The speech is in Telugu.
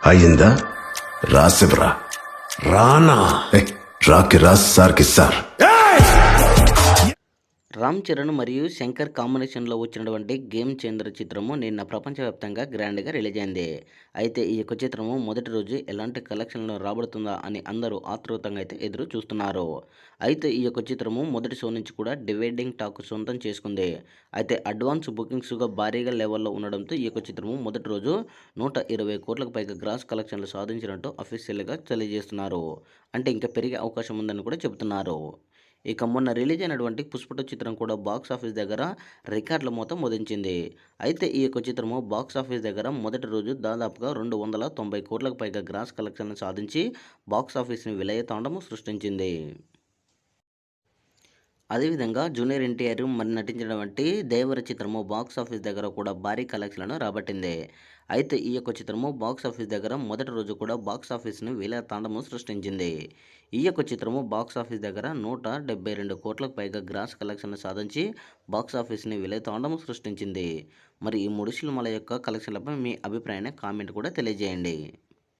అయిందా? రాసివ్రా. రానా రాకి రాస్ సార్కి సార్. రామ్ చరణ్ మరియు శంకర్ కాంబినేషన్లో వచ్చినటువంటి గేమ్ చేంజర్ చిత్రము నిన్న ప్రపంచవ్యాప్తంగా గ్రాండ్గా రిలీజ్ అయింది. అయితే ఈ యొక్క చిత్రము మొదటి రోజు ఎలాంటి కలెక్షన్లు రాబడుతుందా అని అందరూ ఆతృతంగా అయితే ఎదురు చూస్తున్నారు. అయితే ఈ యొక్క చిత్రము మొదటి షో నుంచి కూడా డివైడింగ్ టాక్ సొంతం చేసుకుంది. అయితే అడ్వాన్స్ బుకింగ్స్గా భారీగా లెవెల్లో ఉండడంతో ఈ యొక్క చిత్రము మొదటి రోజు 120 కోట్లకు పైగా గ్రాస్ కలెక్షన్లు సాధించినట్టు అఫీషియల్గా తెలియజేస్తున్నారు. అంటే ఇంకా పెరిగే అవకాశం ఉందని కూడా చెబుతున్నారు. ఇక మొన్న రిలీజ్ అయినటువంటి పుష్ప 2 చిత్రం కూడా బాక్స్ ఆఫీస్ దగ్గర రికార్డుల మొత్తం మోదించింది. అయితే ఈ యొక్క చిత్రము బాక్స్ ఆఫీస్ దగ్గర మొదటి రోజు దాదాపుగా 290 కోట్లకు పైగా గ్రాస్ కలెక్షన్లు సాధించి బాక్స్ ఆఫీస్ని విలయతాండము సృష్టించింది. అదేవిధంగా జూనియర్ ఎన్టీఆర్ మరి నటించినటువంటి దేవర చిత్రము బాక్స్ ఆఫీస్ దగ్గర కూడా భారీ కలెక్షన్లను రాబట్టింది. అయితే ఈ యొక్క చిత్రము బాక్స్ ఆఫీస్ దగ్గర మొదటి రోజు కూడా బాక్స్ ఆఫీస్ని తాండము సృష్టించింది. ఈ యొక్క చిత్రము బాక్స్ ఆఫీస్ దగ్గర 172 కోట్లకు పైగా గ్రాస్ కలెక్షన్లు సాధించి బాక్స్ ఆఫీస్ని తాండము సృష్టించింది. మరి ఈ 3 సినిమాల యొక్క కలెక్షన్లపై మీ అభిప్రాయాన్ని కామెంట్ కూడా తెలియజేయండి.